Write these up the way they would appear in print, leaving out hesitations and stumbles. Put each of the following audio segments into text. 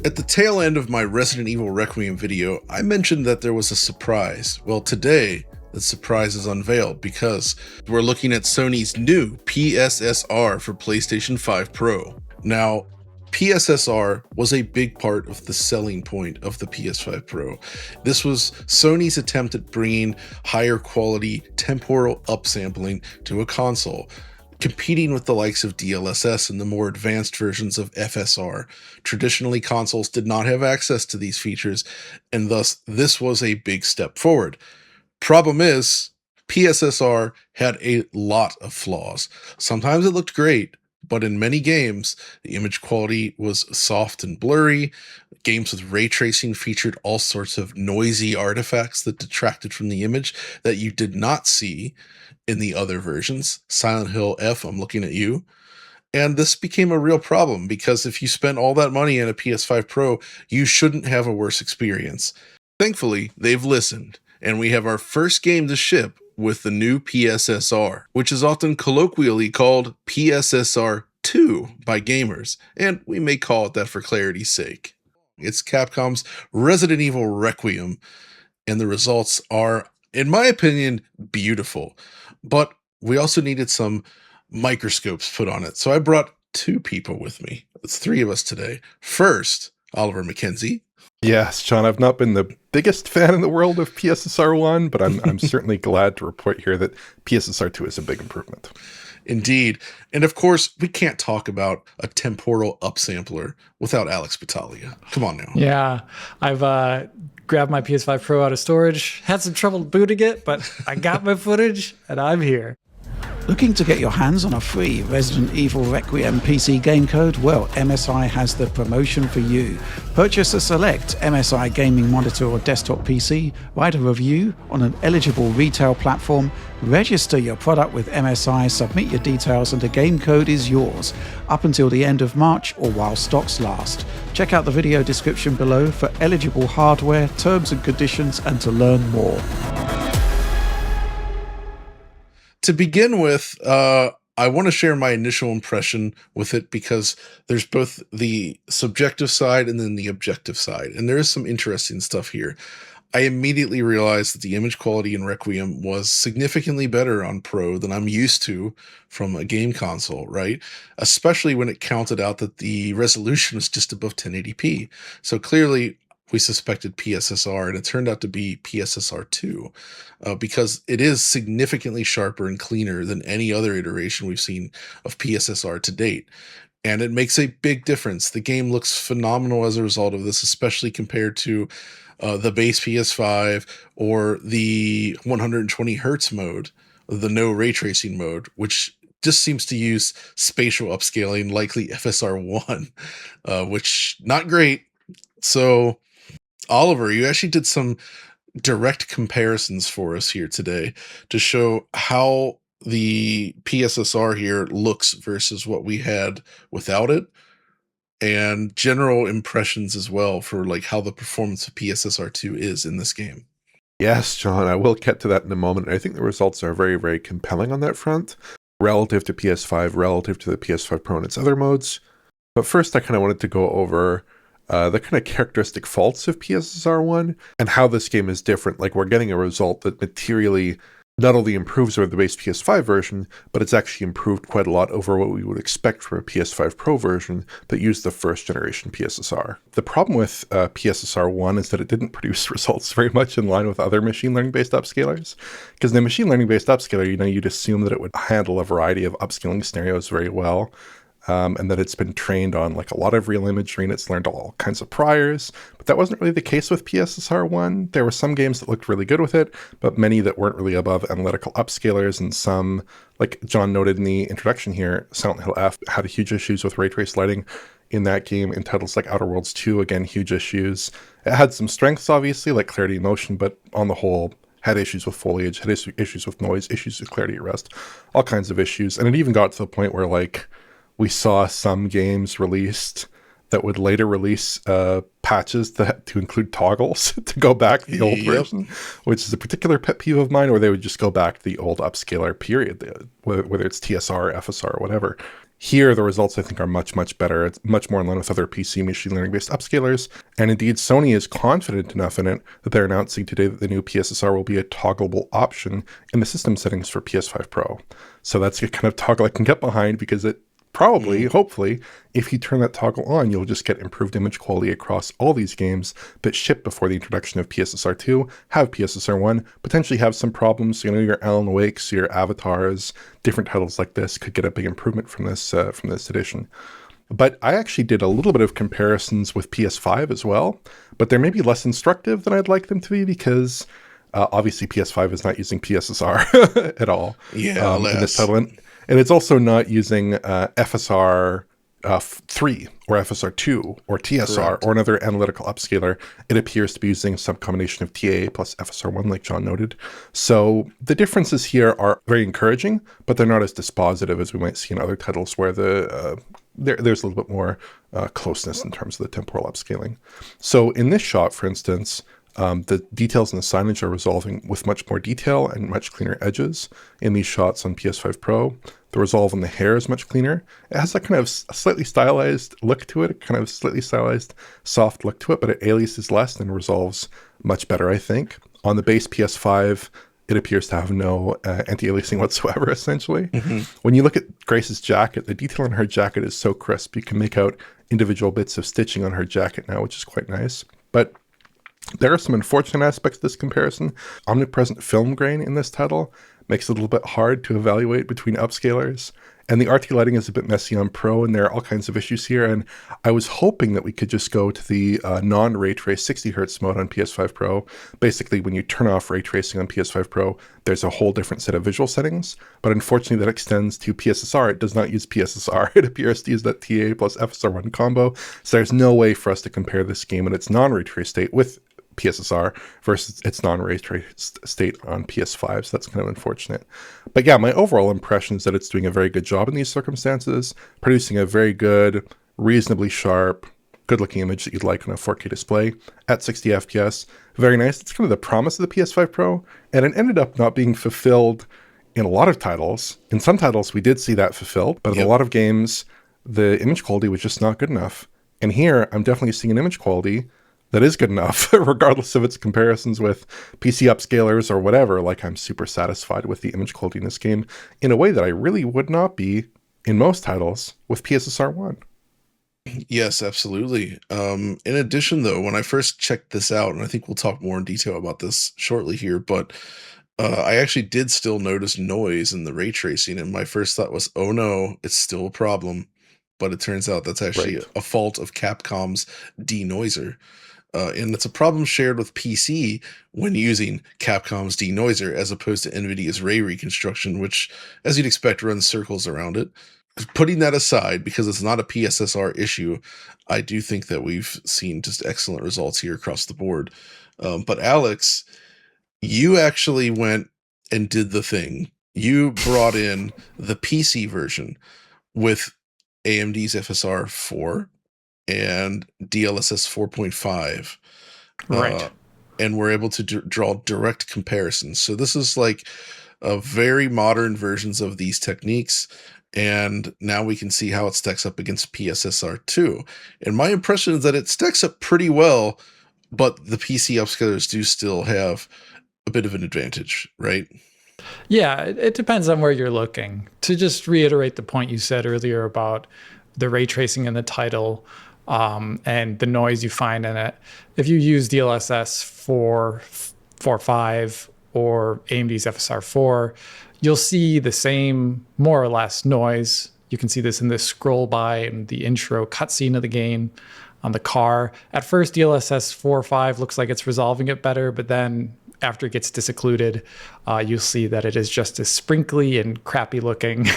At the tail end of my Resident Evil Requiem video, I mentioned that there was a surprise. Well, today, the surprise is unveiled because we're looking at Sony's new PSSR for PlayStation 5 Pro. Now, PSSR was a big part of the selling point of the PS5 Pro. This was Sony's attempt at bringing higher quality temporal upsampling to a console, competing with the likes of DLSS and the more advanced versions of FSR. Traditionally, consoles did not have access to these features, and thus this was a big step forward. Problem is, PSSR had a lot of flaws. Sometimes it looked great, but in many games, the image quality was soft and blurry. Games with ray tracing featured all sorts of noisy artifacts that detracted from the image that you did not see in the other versions. Silent Hill F, I'm looking at you. And this became a real problem because if you spent all that money on a PS5 Pro, you shouldn't have a worse experience. Thankfully, they've listened, and we have our first game to ship with the new PSSR, which is often colloquially called PSSR 2 by gamers, and we may call it that for clarity's sake. It's Capcom's Resident Evil Requiem, and the results are, in my opinion, beautiful. But we also needed some microscopes put on it, so I brought two people with me. It's three of us today. First, Oliver McKenzie. Yes, John, I've not been the biggest fan in the world of PSSR 1, but I'm certainly glad to report here that PSSR 2 is a big improvement. Indeed. And of course, we can't talk about a temporal upsampler without Alex Battaglia. Come on now. Yeah, I've grabbed my PS5 Pro out of storage, had some trouble booting it, but I got my footage and I'm here. Looking to get your hands on a free Resident Evil Requiem PC game code? Well, MSI has the promotion for you. Purchase a select MSI gaming monitor or desktop PC, write a review on an eligible retail platform, register your product with MSI, submit your details, and the game code is yours up until the end of March or while stocks last. Check out the video description below for eligible hardware, terms and conditions, and to learn more. To begin with, I want to share my initial impression with it because there's both the subjective side and then the objective side, and there is some interesting stuff here. I immediately realized that the image quality in Requiem was significantly better on Pro than I'm used to from a game console, right? Especially when it counted out that the resolution was just above 1080p. So clearly, we suspected PSSR, and it turned out to be PSSR 2 because it is significantly sharper and cleaner than any other iteration we've seen of PSSR to date. And it makes a big difference. The game looks phenomenal as a result of this, especially compared to the base PS5 or the 120 hertz mode, the no ray tracing mode, which just seems to use spatial upscaling, likely FSR 1, which not great. So Oliver, you actually did some direct comparisons for us here today to show how the PSSR here looks versus what we had without it, and general impressions as well for like how the performance of PSSR 2 is in this game. Yes, John, I will get to that in a moment. I think the results are very, very compelling on that front, relative to PS5, relative to the PS5 Pro and its other modes. But first, I kind of wanted to go over the kind of characteristic faults of PSSR 1 and how this game is different. Like, we're getting a result that materially not only improves over the base PS5 version, but it's actually improved quite a lot over what we would expect from a PS5 Pro version that used the first generation PSSR. The problem with PSSR 1 is that it didn't produce results very much in line with other machine learning based upscalers. Because in a machine learning based upscaler, you'd assume that it would handle a variety of upscaling scenarios very well. And that it's been trained on like a lot of real imagery and it's learned all kinds of priors. But that wasn't really the case with PSSR 1. There were some games that looked really good with it, but many that weren't really above analytical upscalers, and some, like John noted in the introduction here, Silent Hill F had huge issues with ray trace lighting in that game. In titles like Outer Worlds 2, again, huge issues. It had some strengths, obviously, like clarity and motion, but on the whole, had issues with foliage, had issues with noise, issues with clarity at rest, all kinds of issues. And it even got to the point where, like, we saw some games released that would later release patches to include toggles to go back to the old version, which is a particular pet peeve of mine, where they would just go back to the old upscaler period, whether it's TSR, FSR, or whatever. Here, the results, I think, are much, much better. It's much more in line with other PC machine learning-based upscalers. And indeed, Sony is confident enough in it that they're announcing today that the new PSSR will be a toggleable option in the system settings for PS5 Pro. So that's a kind of toggle I can get behind, because it probably, hopefully, if you turn that toggle on, you'll just get improved image quality across all these games that ship before the introduction of PSSR 2, have PSSR 1, potentially have some problems. You know, your Alan Wakes, your Avatars, different titles like this could get a big improvement from this edition. But I actually did a little bit of comparisons with PS5 as well, but they're maybe less instructive than I'd like them to be, because obviously PS5 is not using PSSR at all in this title. And it's also not using FSR 3 or FSR 2 or TSR Correct. or another analytical upscaler. It appears to be using some combination of TAA plus FSR 1, like John noted. So the differences here are very encouraging, but they're not as dispositive as we might see in other titles where there's a little bit more closeness in terms of the temporal upscaling. So in this shot, for instance, the details in the signage are resolving with much more detail and much cleaner edges in these shots on PS5 Pro. The resolve on the hair is much cleaner. It has a kind of slightly stylized look to it, a kind of slightly stylized soft look to it, but it aliases less and resolves much better, I think. On the base PS5, it appears to have no anti-aliasing whatsoever, essentially. When you look at Grace's jacket, the detail on her jacket is so crisp. You can make out individual bits of stitching on her jacket now, which is quite nice. But there are some unfortunate aspects to this comparison. Omnipresent film grain in this title makes it a little bit hard to evaluate between upscalers. And the RT lighting is a bit messy on Pro, and there are all kinds of issues here. And I was hoping that we could just go to the non-ray trace 60 hertz mode on PS5 Pro. Basically, when you turn off ray tracing on PS5 Pro, there's a whole different set of visual settings. But unfortunately, that extends to PSSR. It does not use PSSR. It appears to use that TA plus FSR1 combo. So there's no way for us to compare this game in its non-ray trace state with PSSR versus its non-ray trace state on PS5, so that's kind of unfortunate. But yeah, my overall impression is that it's doing a very good job in these circumstances, producing a very good, reasonably sharp, good-looking image that you'd like on a 4K display at 60 FPS. Very nice. It's kind of the promise of the PS5 Pro, and it ended up not being fulfilled in a lot of titles. In some titles, we did see that fulfilled, but in a lot of games, the image quality was just not good enough. And here, I'm definitely seeing an image quality that is good enough, regardless of its comparisons with PC upscalers or whatever. Like, I'm super satisfied with the image quality in this game in a way that I really would not be in most titles with PSSR 1. Yes, absolutely. In addition, though, when I first checked this out, and I think we'll talk more in detail about this shortly here, but I actually did still notice noise in the ray tracing, and my first thought was, oh no, it's still a problem. But it turns out that's actually a fault of Capcom's denoiser. And it's a problem shared with PC when using Capcom's denoiser as opposed to NVIDIA's ray reconstruction, which, as you'd expect, runs circles around it. Putting that aside, because it's not a PSSR issue, I do think that we've seen just excellent results here across the board. But Alex, you actually went and did the thing. You brought in the PC version with AMD's FSR 4 and DLSS 4.5. Right. And we're able to draw direct comparisons. So this is like a very modern versions of these techniques. And now we can see how it stacks up against PSSR 2. And my impression is that it stacks up pretty well, but the PC upscalers do still have a bit of an advantage, right? Yeah, it depends on where you're looking. To just reiterate the point you said earlier about the ray tracing in the title and the noise you find in it, if you use DLSS 4.5 or AMD's FSR 4, you'll see the same, more or less, noise. You can see this in this scroll by and the intro cutscene of the game on the car. At first, DLSS 4.5 looks like it's resolving it better, but then after it gets disoccluded, you'll see that it is just as sprinkly and crappy looking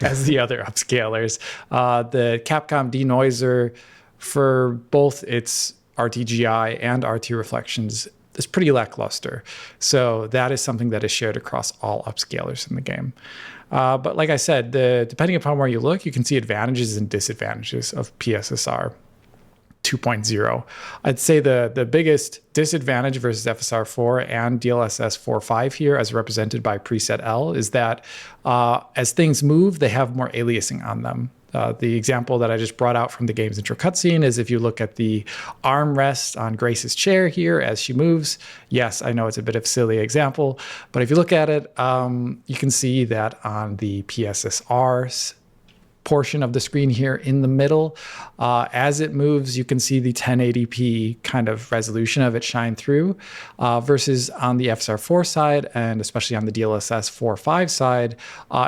as the other upscalers. The Capcom denoiser, for both its RTGI and RT reflections, is pretty lackluster. So that is something that is shared across all upscalers in the game. But like I said, depending upon where you look, you can see advantages and disadvantages of PSSR 2.0. I'd say the biggest disadvantage versus FSR 4 and DLSS 4.5 here, as represented by preset L, is that as things move, they have more aliasing on them. The example that I just brought out from the game's intro cutscene is if you look at the armrest on Grace's chair here as she moves. Yes, I know it's a bit of a silly example, but if you look at it, you can see that on the PSSR portion of the screen here in the middle, as it moves, you can see the 1080p kind of resolution of it shine through, versus on the FSR 4 side, and especially on the DLSS 4.5 side,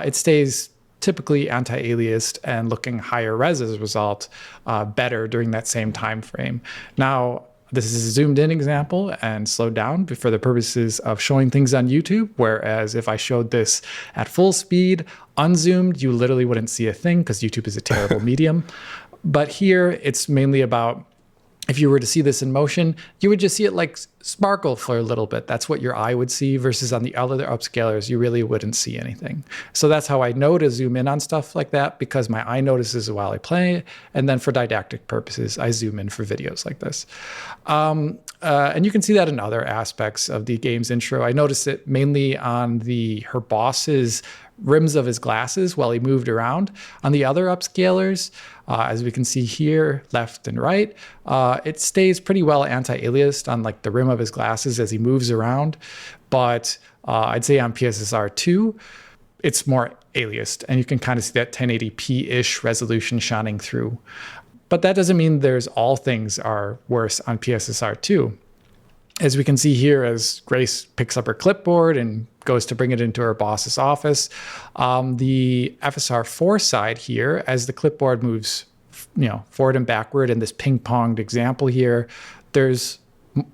it stays typically anti-aliased and looking higher res as a result, better during that same time frame. Now, this is a zoomed in example and slowed down for the purposes of showing things on YouTube, whereas if I showed this at full speed, unzoomed, you literally wouldn't see a thing because YouTube is a terrible medium. But here, it's mainly about, if you were to see this in motion, you would just see it like sparkle for a little bit. That's what your eye would see, versus on the other upscalers, you really wouldn't see anything. So that's how I know to zoom in on stuff like that, because my eye notices while I play. And then for didactic purposes, I zoom in for videos like this. And you can see that in other aspects of the game's intro. I noticed it mainly on her boss's rims of his glasses while he moved around. On the other upscalers, as we can see here, left and right, it stays pretty well anti-aliased on like the rim of his glasses as he moves around. But I'd say on PSSR 2, it's more aliased, and you can kind of see that 1080p-ish resolution shining through. But that doesn't mean all things are worse on PSSR 2. As we can see here, as Grace picks up her clipboard and goes to bring it into her boss's office, the FSR 4 side here, as the clipboard moves, forward and backward in this ping-ponged example here, there's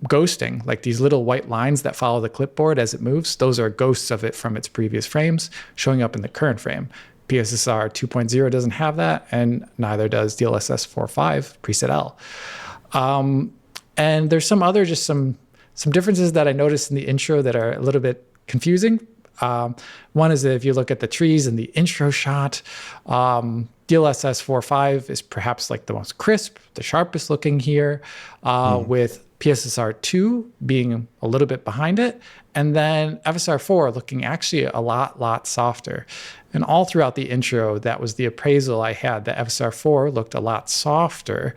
ghosting, like these little white lines that follow the clipboard as it moves. Those are ghosts of it from its previous frames showing up in the current frame. PSSR 2.0 doesn't have that, and neither does DLSS 4.5 preset L. And there's some other, some differences that I noticed in the intro that are a little bit confusing. One is that if you look at the trees in the intro shot, DLSS 4.5 is perhaps like the most crisp, the sharpest looking here, with PSSR 2 being a little bit behind it, and then FSR 4 looking actually a lot softer. And all throughout the intro, that was the appraisal I had, that FSR 4 looked a lot softer,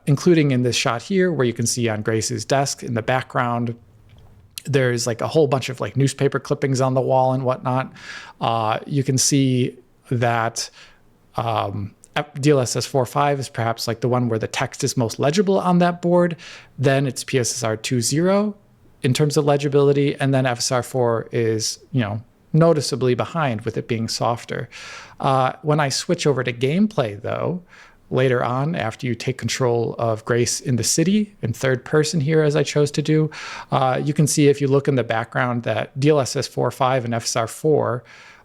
including in this shot here where you can see on Grace's desk in the background, there's like a whole bunch of like newspaper clippings on the wall and whatnot. You can see that DLSS 4.5 is perhaps like the one where the text is most legible on that board. Then it's PSSR 2.0 in terms of legibility. And then FSR 4 is, noticeably behind with it being softer. When I switch over to gameplay though, later on, after you take control of Grace in the city in third person here, as I chose to do, you can see if you look in the background that DLSS 4.5 and FSR 4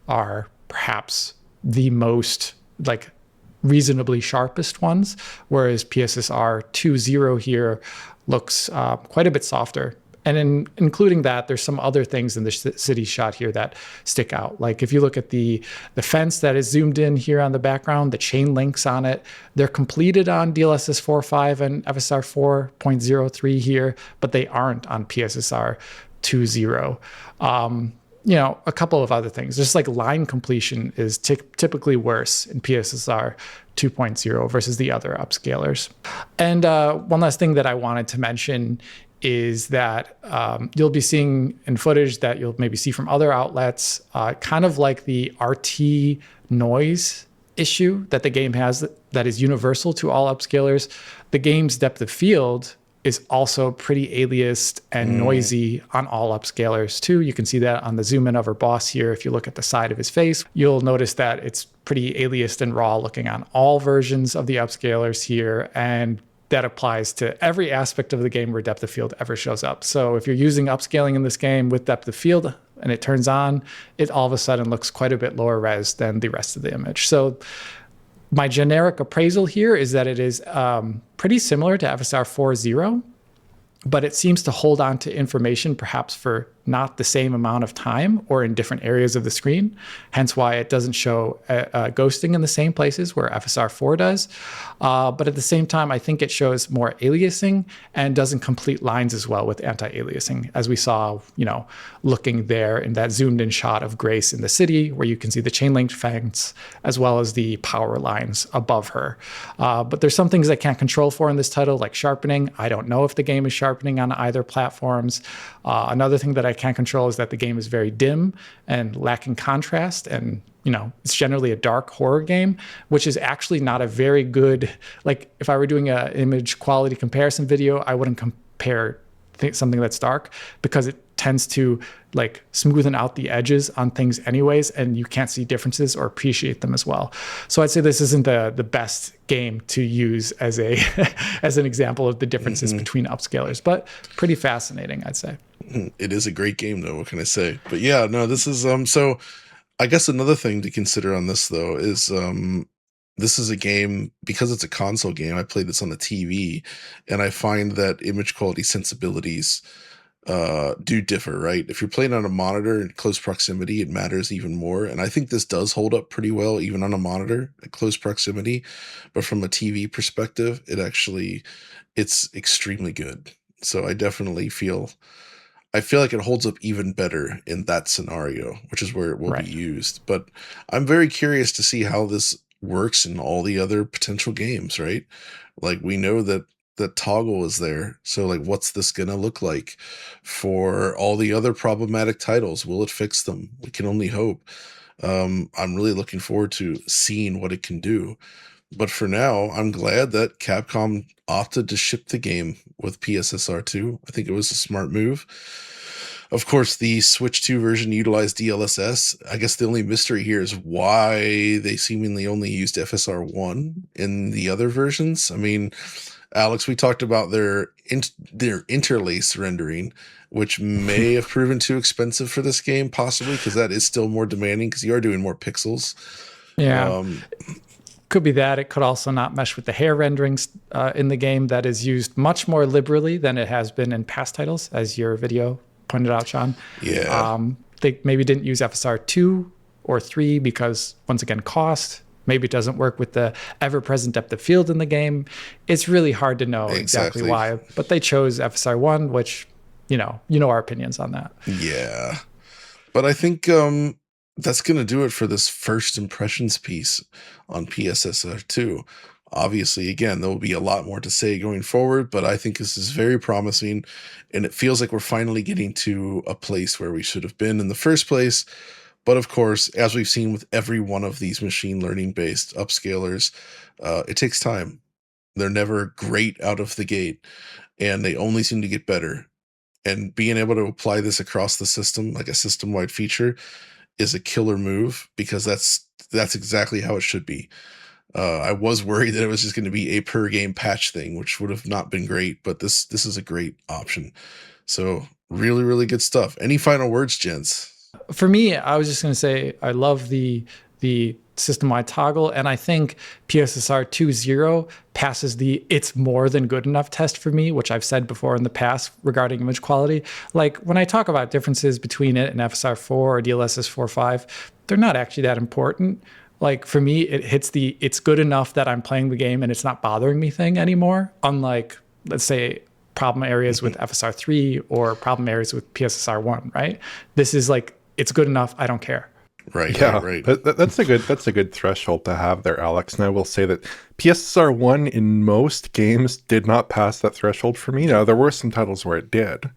are perhaps the most like reasonably sharpest ones, whereas PSSR 2.0 here looks quite a bit softer. And including that, there's some other things in the city shot here that stick out. Like if you look at the fence that is zoomed in here on the background, the chain links on it, they're completed on DLSS 4.5 and FSR 4.03 here, but they aren't on PSSR 2.0. A couple of other things. Just like line completion is typically worse in PSSR 2.0 versus the other upscalers. And one last thing that I wanted to mention is that you'll be seeing in footage that you'll maybe see from other outlets, kind of like the RT noise issue that the game has that is universal to all upscalers. The game's depth of field is also pretty aliased and noisy on all upscalers too. You can see that on the zoom in of her boss here. If you look at the side of his face, you'll notice that it's pretty aliased and raw looking on all versions of the upscalers here. And that applies to every aspect of the game where depth of field ever shows up. So if you're using upscaling in this game with depth of field and it turns on, it all of a sudden looks quite a bit lower res than the rest of the image. So my generic appraisal here is that it is pretty similar to FSR 4.0, but it seems to hold on to information perhaps for not the same amount of time or in different areas of the screen, hence why it doesn't show ghosting in the same places where FSR 4 does. But at the same time, I think it shows more aliasing and doesn't complete lines as well with anti-aliasing, as we saw, looking there in that zoomed in shot of Grace in the city, where you can see the chain link fence as well as the power lines above her. But there's some things I can't control for in this title, like sharpening. I don't know if the game is sharpening on either platforms. Another thing that I can't control is that the game is very dim and lacking contrast, and it's generally a dark horror game, which is actually not a very good, like if I were doing an image quality comparison video, I wouldn't compare something that's dark, because it tends to like smoothen out the edges on things anyways, and you can't see differences or appreciate them as well. So I'd say this isn't the best game to use as a as an example of the differences between upscalers, but pretty fascinating, I'd say. It is a great game though, what can I say? But yeah, no, this is so I guess another thing to consider on this though is this is a game, because it's a console game, I played this on the TV, and I find that image quality sensibilities do differ, right? If you're playing on a monitor in close proximity, it matters even more. And I think this does hold up pretty well, even on a monitor at close proximity. But from a TV perspective, it's extremely good. So I definitely feel like it holds up even better in that scenario, which is where it will be used. But I'm very curious to see how this works in all the other potential games, right? Like, we know that toggle is there. So like, what's this gonna look like for all the other problematic titles? Will it fix them? We can only hope. I'm really looking forward to seeing what it can do. But for now, I'm glad that Capcom opted to ship the game with PSSR 2. I think it was a smart move. Of course, the Switch 2 version utilized DLSS. I guess the only mystery here is why they seemingly only used FSR 1 in the other versions. I mean, Alex, we talked about their interlace rendering, which may have proven too expensive for this game, possibly, because that is still more demanding, because you are doing more pixels. Yeah. Could be that. It could also not mesh with the hair renderings in the game that is used much more liberally than it has been in past titles, as your video pointed out, Sean. Yeah. They maybe didn't use FSR 2 or 3 because, once again, cost. Maybe it doesn't work with the ever-present depth of field in the game. It's really hard to know exactly why, but they chose FSR 1, which, you know our opinions on that. Yeah. But I think that's going to do it for this first impressions piece on PSSR 2. Obviously, again, there will be a lot more to say going forward, but I think this is very promising, and it feels like we're finally getting to a place where we should have been in the first place. But of course, as we've seen with every one of these machine learning based upscalers, it takes time. They're never great out of the gate, and they only seem to get better. And being able to apply this across the system, like a system-wide feature, is a killer move, because that's exactly how it should be. I was worried that it was just going to be a per game patch thing, which would have not been great, but this is a great option. So really, really good stuff. Any final words, gents? For me, I was just going to say I love the system-wide toggle, and I think PSSR 2.0 passes the it's more than good enough test for me, which I've said before in the past regarding image quality. Like, when I talk about differences between it and FSR 4 or DLSS 4.5, they're not actually that important. Like, for me, it hits the it's good enough that I'm playing the game and it's not bothering me thing anymore, unlike, let's say, problem areas with FSR 3 or problem areas with PSSR 1, right? This is like, it's good enough, I don't care. Right. Yeah, right. That's a good threshold to have there, Alex. And I will say that PSSR 1 in most games did not pass that threshold for me. Now, there were some titles where it did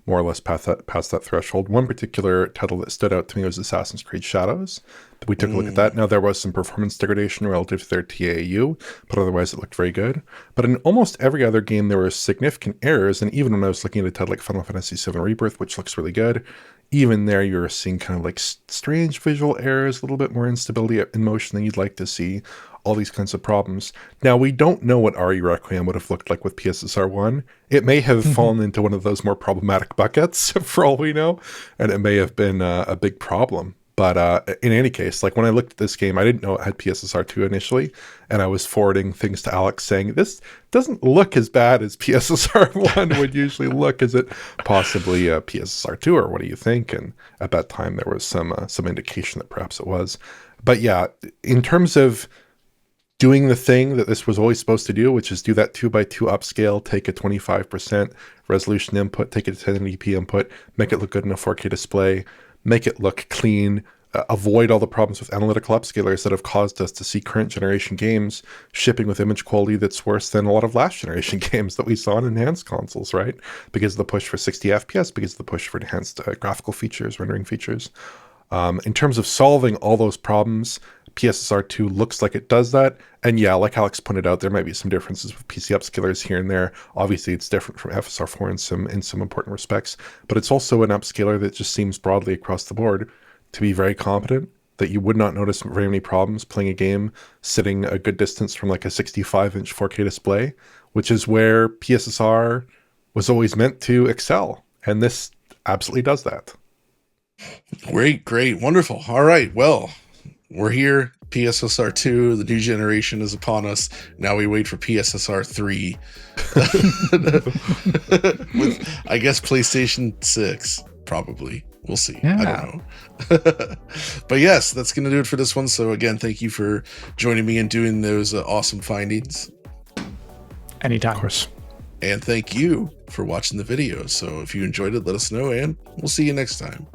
more or less pass that threshold. One particular title that stood out to me was Assassin's Creed Shadows. We took a look at that. Now, there was some performance degradation relative to their TAU, but otherwise it looked very good. But in almost every other game, there were significant errors. And even when I was looking at a title like Final Fantasy VII Rebirth, which looks really good, even there you're seeing kind of like strange visual errors, a little bit more instability in motion than you'd like to see, all these kinds of problems. Now, we don't know what RE Requiem would have looked like with PSSR 1. It may have fallen into one of those more problematic buckets, for all we know, and it may have been a big problem. But in any case, like when I looked at this game, I didn't know it had PSSR 2 initially, and I was forwarding things to Alex saying, this doesn't look as bad as PSSR 1 would usually look. Is it possibly PSSR 2, or what do you think? And at that time, there was some indication that perhaps it was. But yeah, in terms of doing the thing that this was always supposed to do, which is do that 2x2 upscale, take a 25% resolution input, take a 1080p input, make it look good in a 4K display, make it look clean, avoid all the problems with analytical upscalers that have caused us to see current generation games shipping with image quality that's worse than a lot of last generation games that we saw on enhanced consoles, right? Because of the push for 60 FPS, because of the push for enhanced graphical features, rendering features. In terms of solving all those problems, PSSR 2 looks like it does that. And yeah, like Alex pointed out, there might be some differences with PC upscalers here and there. Obviously, it's different from FSR 4 in some important respects, but it's also an upscaler that just seems broadly across the board to be very competent, that you would not notice very many problems playing a game sitting a good distance from like a 65-inch 4K display, which is where PSSR was always meant to excel. And this absolutely does that. Great, wonderful. All right, well, we're here. PSSR 2, the new generation is upon us. Now we wait for PSSR 3. With, I guess, PlayStation 6, probably. We'll see. Yeah. I don't know. But yes, that's going to do it for this one. So again, thank you for joining me and doing those awesome findings. Anytime. Of course. And thank you for watching the video. So if you enjoyed it, let us know, and we'll see you next time.